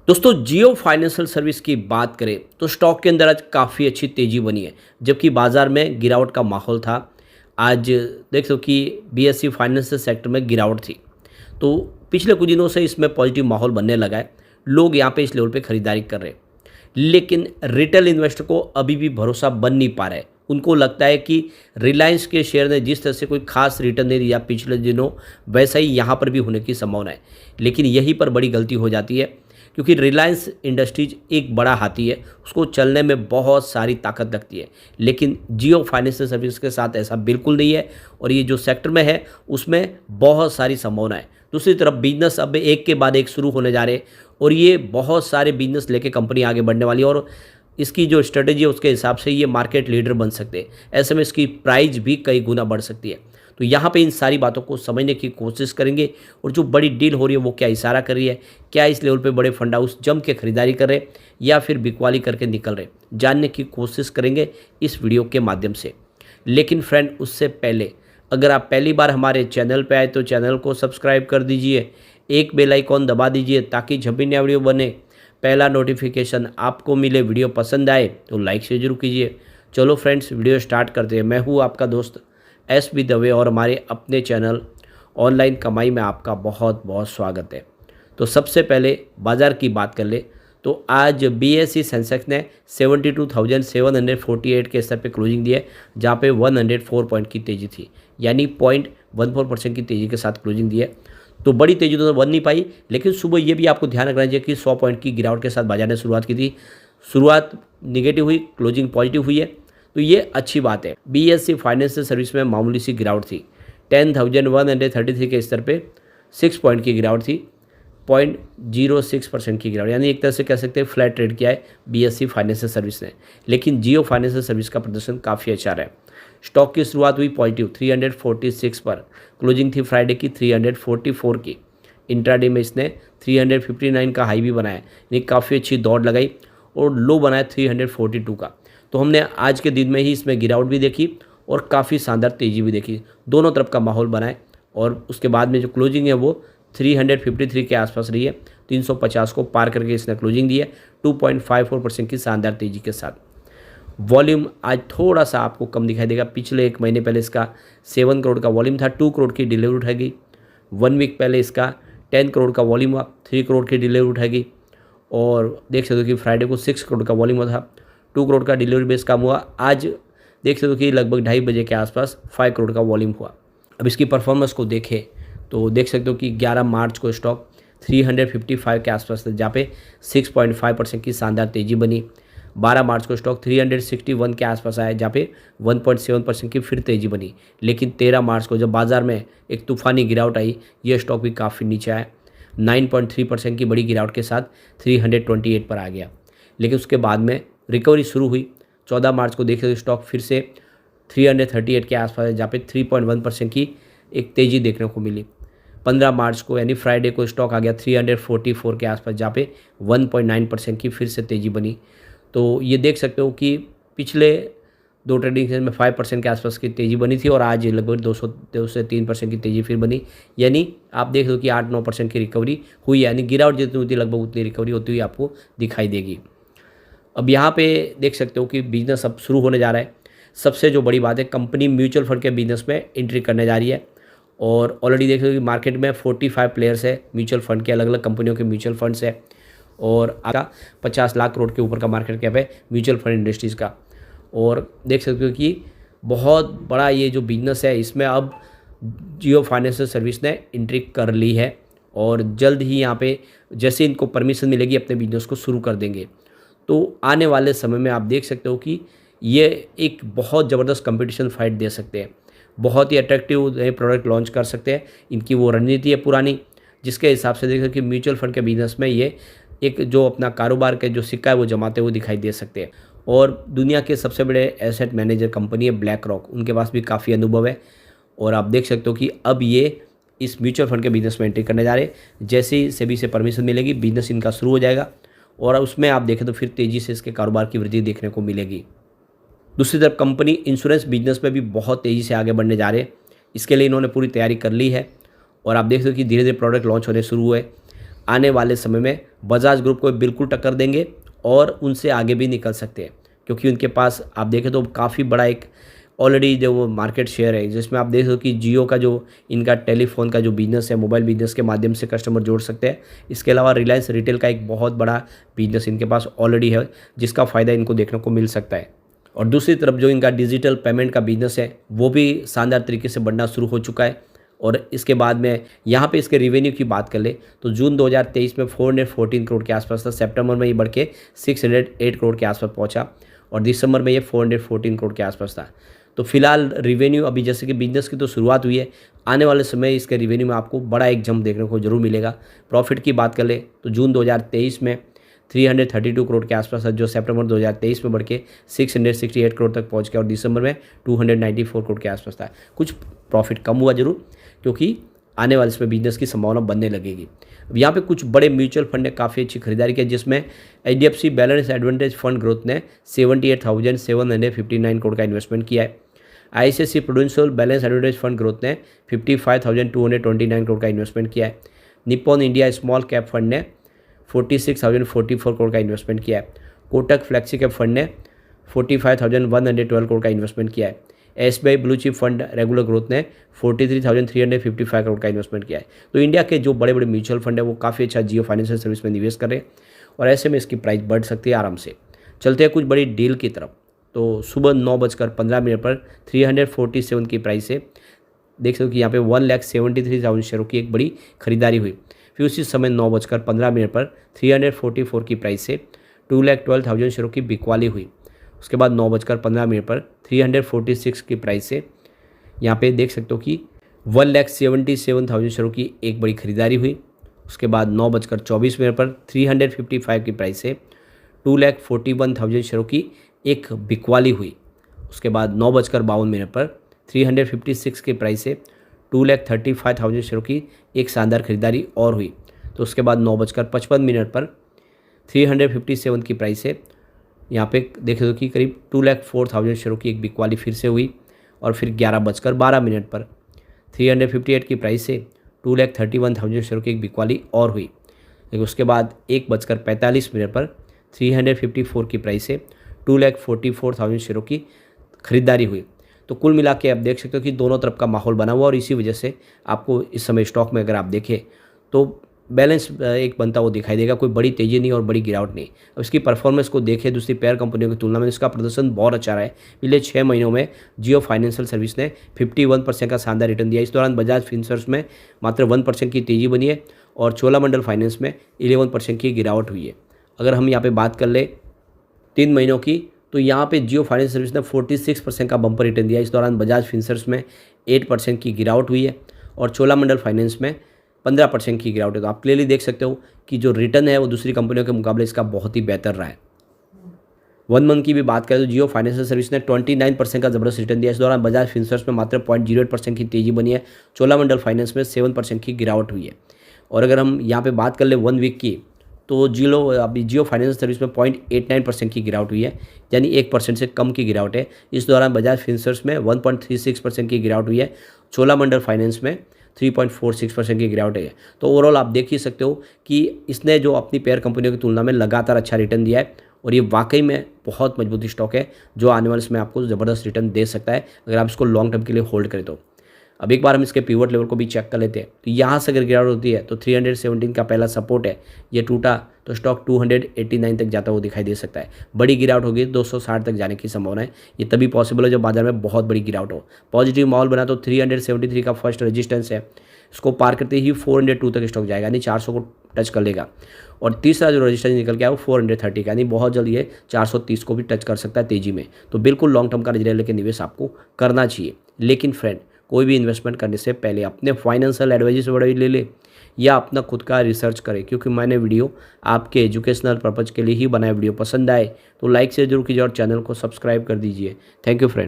दोस्तों जियो financial service की बात करें तो स्टॉक के अंदर आज काफ़ी अच्छी तेज़ी बनी है। जबकि बाज़ार में गिरावट का माहौल था। आज देख लो कि बीएसई फाइनेंशियल सेक्टर में गिरावट थी। तो पिछले कुछ दिनों से इसमें पॉजिटिव माहौल बनने लगा है। लोग यहाँ पे इस लेवल पे खरीदारी कर रहे हैं। लेकिन रिटेल इन्वेस्टर को अभी भी भरोसा बन नहीं पा रहा है। उनको लगता है कि रिलायंस के शेयर ने जिस तरह से कोई खास रिटर्न नहीं दिया पिछले दिनों, वैसा ही यहाँ पर भी होने की संभावना है। लेकिन यहीं पर बड़ी गलती हो जाती है, क्योंकि रिलायंस इंडस्ट्रीज एक बड़ा हाथी है, उसको चलने में बहुत सारी ताकत लगती है। लेकिन जियो फाइनेंशियल सर्विस के साथ ऐसा बिल्कुल नहीं है, और ये जो सेक्टर में है उसमें बहुत सारी संभावना है। दूसरी तरफ बिजनेस अब एक के बाद एक शुरू होने जा रहे हैं, और ये बहुत सारे बिजनेस लेके कंपनी आगे बढ़ने वाली है, और इसकी जो स्ट्रेटेजी है उसके हिसाब से ये मार्केट लीडर बन सकते हैं। ऐसे में इसकी प्राइस भी कई गुना बढ़ सकती है। तो यहाँ पे इन सारी बातों को समझने की कोशिश करेंगे, और जो बड़ी डील हो रही है वो क्या इशारा कर रही है, क्या इस लेवल पे बड़े फंड हाउस जम के खरीदारी कर रहे हैं या फिर बिकवाली करके निकल रहे, जानने की कोशिश करेंगे इस वीडियो के माध्यम से। लेकिन फ्रेंड, उससे पहले अगर आप पहली बार हमारे चैनल पे आए तो चैनल को सब्सक्राइब कर दीजिए, एक बेल आइकॉन दबा दीजिए ताकि जब भी नया वीडियो बने पहला नोटिफिकेशन आपको मिले। वीडियो पसंद आए तो लाइक से जरूर कीजिए। चलो फ्रेंड्स, वीडियो स्टार्ट करते हैं। मैं हूँ आपका दोस्त एस बी दवे, और हमारे अपने चैनल ऑनलाइन कमाई में आपका बहुत बहुत स्वागत है। तो सबसे पहले बाज़ार की बात कर ले तो आज बीएसई सेंसेक्स ने 72,748 के स्तर पे क्लोजिंग दी है, जहाँ पे 104 पॉइंट की तेज़ी थी, यानी 0.14% की तेज़ी के साथ क्लोजिंग दी है। तो बड़ी तेज़ी तो बन नहीं पाई, लेकिन सुबह ये भी आपको ध्यान रखना चाहिए कि 100 पॉइंट की गिरावट के साथ बाजार ने शुरुआत की थी। शुरुआत निगेटिव हुई, क्लोजिंग पॉजिटिव हुई है, तो ये अच्छी बात है। बीएसई फाइनेंशियल सर्विस में मामूली सी गिरावट थी। 10,133 के स्तर पे 6 पॉइंट की गिरावट थी, 0.06% की गिरावट, यानी एक तरह से कह सकते हैं फ्लैट ट्रेड किया है बीएसई फाइनेंशियल सर्विस ने। लेकिन जियो फाइनेंशियल सर्विस का प्रदर्शन काफ़ी अच्छा रहा है। स्टॉक की शुरुआत हुई पॉजिटिव 346 पर, क्लोजिंग थी फ्राइडे की 344 की। इंट्राडे में इसने 359 का हाई भी बनाया, यानी काफ़ी अच्छी दौड़ लगाई, और लो बनाया 342 का। तो हमने आज के दिन में ही इसमें गिरावट भी देखी और काफ़ी शानदार तेज़ी भी देखी। दोनों तरफ का माहौल बनाए, और उसके बाद में जो क्लोजिंग है वो 353 के आसपास रही है। 350 को पार करके इसने क्लोजिंग दी है 2.54% की शानदार तेज़ी के साथ। वॉल्यूम आज थोड़ा सा आपको कम दिखाई देगा। पिछले एक महीने पहले इसका 7 करोड़ का वॉल्यूम था, 2 करोड़ की डिलीवरी उठाएगी। 1 वीक पहले इसका 10 करोड़ का वॉल्यूम हुआ, 3 करोड़ की डिलीवरी उठाएगी। और देख सकते हो कि फ्राइडे को 6 करोड़ का वॉल्यूम हुआ था, 2 करोड़ का डिलीवरी बेस काम हुआ। आज देख सकते हो कि लगभग 2:30 बजे के आसपास 5 करोड़ का वॉल्यूम हुआ। अब इसकी परफॉर्मेंस को देखें तो देख सकते हो कि 11 मार्च को स्टॉक 355 के आसपास था, जहाँ पे 6.5% की शानदार तेज़ी बनी। 12 मार्च को स्टॉक 361 के आसपास आया, जहाँ पे 1.7% की फिर तेज़ी बनी। लेकिन 13 मार्च को जब बाज़ार में एक तूफ़ानी गिरावट आई, ये स्टॉक भी काफ़ी नीचे आया, 9.3% की बड़ी गिरावट के साथ 328 पर आ गया। लेकिन उसके बाद में रिकवरी शुरू हुई। 14 मार्च को देखे तो स्टॉक फिर से 338 के आसपास है, जहाँ पे 3.1% की एक तेज़ी देखने को मिली। 15 मार्च को यानी फ्राइडे को स्टॉक आ गया 344 के आसपास, जहाँ पे 1.9% की फिर से तेज़ी बनी। तो ये देख सकते हो कि पिछले 2 ट्रेडिंग सेशन में 5% के आसपास की तेज़ी बनी थी, और आज लगभग 2 से 3% की तेज़ी फिर बनी। यानी आप देख लो कि 8-9% की रिकवरी हुई, यानी गिरावट जितनी होती है लगभग उतनी रिकवरी होती हुई आपको दिखाई देगी। अब यहाँ पे देख सकते हो कि बिजनेस अब शुरू होने जा रहा है। सबसे जो बड़ी बात है, कंपनी म्यूचुअल फंड के बिजनेस में एंट्री करने जा रही है, और ऑलरेडी देख सकते हो कि मार्केट में 45 प्लेयर्स है म्यूचुअल फंड के, अलग अलग कंपनियों के म्यूचुअल फंड्स है, और आगा 50 लाख करोड़ के ऊपर का मार्केट कैप है म्यूचुअल फंड इंडस्ट्रीज़ का। और देख सकते हो कि बहुत बड़ा ये जो बिजनेस है, इसमें अब जियो फाइनेंशियल सर्विस ने एंट्री कर ली है, और जल्द ही यहाँ पे जैसे इनको परमिशन मिलेगी अपने बिजनेस को शुरू कर देंगे। तो आने वाले समय में आप देख सकते हो कि ये एक बहुत ज़बरदस्त कंपटीशन फाइट दे सकते हैं, बहुत ही अट्रैक्टिव नए प्रोडक्ट लॉन्च कर सकते हैं। इनकी वो रणनीति है पुरानी, जिसके हिसाब से देखो कि म्यूचुअल फंड के बिजनेस में ये एक जो अपना कारोबार का जो सिक्का है वो जमाते हुए दिखाई दे सकते हैं। और दुनिया के सबसे बड़े एसेट मैनेजर कंपनी है ब्लैक रॉक, उनके पास भी काफ़ी अनुभव है, और आप देख सकते हो कि अब ये इस म्यूचुअल फंड के बिजनेस में एंट्री करने जा रहे हैं। जैसे ही सेबी से परमिशन मिलेगी, बिजनेस इनका शुरू हो जाएगा, और उसमें आप देखें तो फिर तेज़ी से इसके कारोबार की वृद्धि देखने को मिलेगी। दूसरी तरफ कंपनी इंश्योरेंस बिजनेस में भी बहुत तेज़ी से आगे बढ़ने जा रहे हैं। इसके लिए इन्होंने पूरी तैयारी कर ली है, और आप देख सकते हो कि धीरे धीरे प्रोडक्ट लॉन्च होने शुरू हुए। आने वाले समय में बजाज ग्रुप को बिल्कुल टक्कर देंगे और उनसे आगे भी निकल सकते हैं, क्योंकि उनके पास आप देखें तो काफ़ी बड़ा एक ऑलरेडी जो वो मार्केट शेयर है, जिसमें आप देख सकते हो कि जियो का जो इनका टेलीफोन का जो बिजनेस है, मोबाइल बिजनेस के माध्यम से कस्टमर जोड़ सकते हैं। इसके अलावा रिलायंस रिटेल का एक बहुत बड़ा बिजनेस इनके पास ऑलरेडी है, जिसका फ़ायदा इनको देखने को मिल सकता है। और दूसरी तरफ जो इनका डिजिटल पेमेंट का बिजनेस है वो भी शानदार तरीके से बढ़ना शुरू हो चुका है। और इसके बाद में यहाँ पे इसके रेवेन्यू की बात कर ले तो जून 2023 में 414 करोड़ के आसपास था, सितंबर में ये बढ़ के 608 करोड़ के आसपास पहुँचा और दिसंबर में ये 414 करोड़ के आसपास था। तो फिलहाल रिवेन्यू अभी जैसे कि बिजनेस की तो शुरुआत हुई है, आने वाले समय इसके रिवेन्यू में आपको बड़ा एक जंप देखने को जरूर मिलेगा। प्रॉफिट की बात कर ले तो जून 2023 में 332 करोड़ के आसपास था, जो सितंबर 2023 में बढ़ के 668 करोड़ तक पहुंच गया और दिसंबर में 294 करोड़ के आसपास था। कुछ प्रॉफिट कम हुआ जरूर, क्योंकि आने वाले इसमें बिजनेस की संभावना बनने लगेगी। अब यहाँ पे कुछ बड़े म्यूचुअल फंड ने काफ़ी अच्छी खरीदारी की, जिसमें HDFC balance advantage fund growth ने 78,759 करोड़ का इन्वेस्टमेंट किया है। ICICI prudential balance advantage fund growth ने 55,229 करोड़ का इन्वेस्टमेंट किया है। Nippon India small cap fund ने 46,044 करोड़ का इन्वेस्टमेंट किया है। कोटक फ्लेक्सी कैप फंड ने 45,112 करोड़ का इन्वेस्टमेंट किया है। SBI blue chip fund regular growth ने 43,355 करोड़ का इन्वेस्टमेंट किया है। तो इंडिया के जो बड़े बड़े म्यूचुअल फंड है वो काफ़ी अच्छा जियो फाइनेंशियल सर्विस में निवेश कर रहे हैं और ऐसे में इसकी प्राइस बढ़ सकती है आराम से। चलते हैं कुछ बड़ी डील की तरफ। तो सुबह 9:15 पर 347 की प्राइस से देख सकते हो कि यहाँ पे 1,73,000 शेयरों की एक बड़ी खरीदारी हुई। फिर उसी समय 9:15 पर 344 की प्राइस से 2,12,000 शेयरों की बिकवाली हुई। उसके बाद 9:15 पर 346 की प्राइस से यहाँ पे देख सकते हो कि 1,77,000 शेयरों की एक बड़ी खरीदारी हुई। उसके बाद 9:24 पर 355 की प्राइस से 2,41,000 शेयरों की एक बिकवाली हुई। उसके बाद 9:52 पर 356 की प्राइस से 2,35,000 शेयरों की एक शानदार खरीदारी और हुई। तो उसके बाद 9:55 पर 357 की प्राइस से यहाँ पे देख सकते हो कि करीब 2,04,000 शेयरों की एक बिकवाली फिर से हुई। और फिर 11:12 पर 358 की प्राइस से 2,31,000 शेयरों की एक बिकवाली और हुई। लेकिन उसके बाद 1:45 पर 354 की प्राइस से 2,44,000 शेयरों की खरीदारी हुई। तो कुल मिला के आप देख सकते हो कि दोनों तरफ का माहौल बना हुआ और इसी वजह से आपको इस समय स्टॉक में अगर आप देखें तो बैलेंस एक बनता वो दिखाई देगा, कोई बड़ी तेज़ी नहीं और बड़ी गिरावट नहीं। अब इसकी परफॉर्मेंस को देखें दूसरी पेयर कंपनियों की तुलना में इसका प्रदर्शन बहुत अच्छा रहा है। पिछले 6 महीनों में जियो फाइनेंशियल सर्विस ने 51% का शानदार रिटर्न दिया। इस दौरान बजाज फिनसर्व में मात्र 1% की तेज़ी बनी है और चोलामंडल फाइनेंस में 11% की गिरावट हुई है। अगर हम यहाँ पर बात कर ले 3 महीनों की तो यहाँ पे जियो फाइनेंस सर्विस ने 46% का बम्पर रिटर्न दिया। इस दौरान बजाज फिनसर्व में 8% की गिरावट हुई है और चोलामंडल फाइनेंस में 15% की गिरावट है। तो आप क्लियरली देख सकते हो कि जो रिटर्न है वो दूसरी कंपनियों के मुकाबले इसका बहुत ही बेहतर रहा है। 1 मंथ की भी बात करें तो जियो फाइनेंशियल सर्विस ने 29% का जबरदस्त रिटर्न दिया। इस दौरान बजाज फिनसर्व में मात्र 0.08% की तेज़ी बनी है। चोलामंडल फाइनेंस में 7% की गिरावट हुई है। और अगर हम यहाँ पर बात कर ले 1 वीक की तो जियो फाइनेंशियल सर्विस में 0.89% की गिरावट हुई है, यानी 1% से कम की गिरावट है। इस दौरान बजाज फिनसर्व में 1.36% की गिरावट हुई है। चोलामंडल फाइनेंस में 3.46% की गिरावट है। तो ओवरऑल आप देख ही सकते हो कि इसने जो अपनी पेयर कंपनियों की तुलना में लगातार अच्छा रिटर्न दिया है और ये वाकई में बहुत मजबूत स्टॉक है जो आने वाले समय आपको ज़बरदस्त रिटर्न दे सकता है अगर आप इसको लॉन्ग टर्म के लिए होल्ड करें तो। अब एक बार हम इसके पिवट लेवल को भी चेक कर लेते हैं। तो यहाँ से अगर गिरावट होती है तो 317 का पहला सपोर्ट है, ये टूटा तो स्टॉक 289 तक जाता हुआ दिखाई दे सकता है। बड़ी गिरावट होगी 260 तक जाने की संभावना है। ये तभी पॉसिबल है जब बाजार में बहुत बड़ी गिरावट हो। पॉजिटिव माहौल बना तो 373 का फर्स्ट रेजिस्टेंस है, इसको पार करते ही 402 तक स्टॉक जाएगा, यानी 400 को टच कर लेगा। और तीसरा जो रेजिस्टेंस निकल के आया वो 430 का, यानी बहुत जल्द ये 430 को भी टच कर सकता है तेजी में। तो बिल्कुल लॉन्ग टर्म का नजरिया लेकर निवेश आपको करना चाहिए। लेकिन फ्रेंड, कोई भी इन्वेस्टमेंट करने से पहले अपने फाइनेंशियल एडवाइजर से बड़ा ले ले या अपना खुद का रिसर्च करें, क्योंकि मैंने वीडियो आपके एजुकेशनल पर्पज़ के लिए ही बनाया। वीडियो पसंद आए तो लाइक से जरूर कीजिए और चैनल को सब्सक्राइब कर दीजिए। Thank you friend.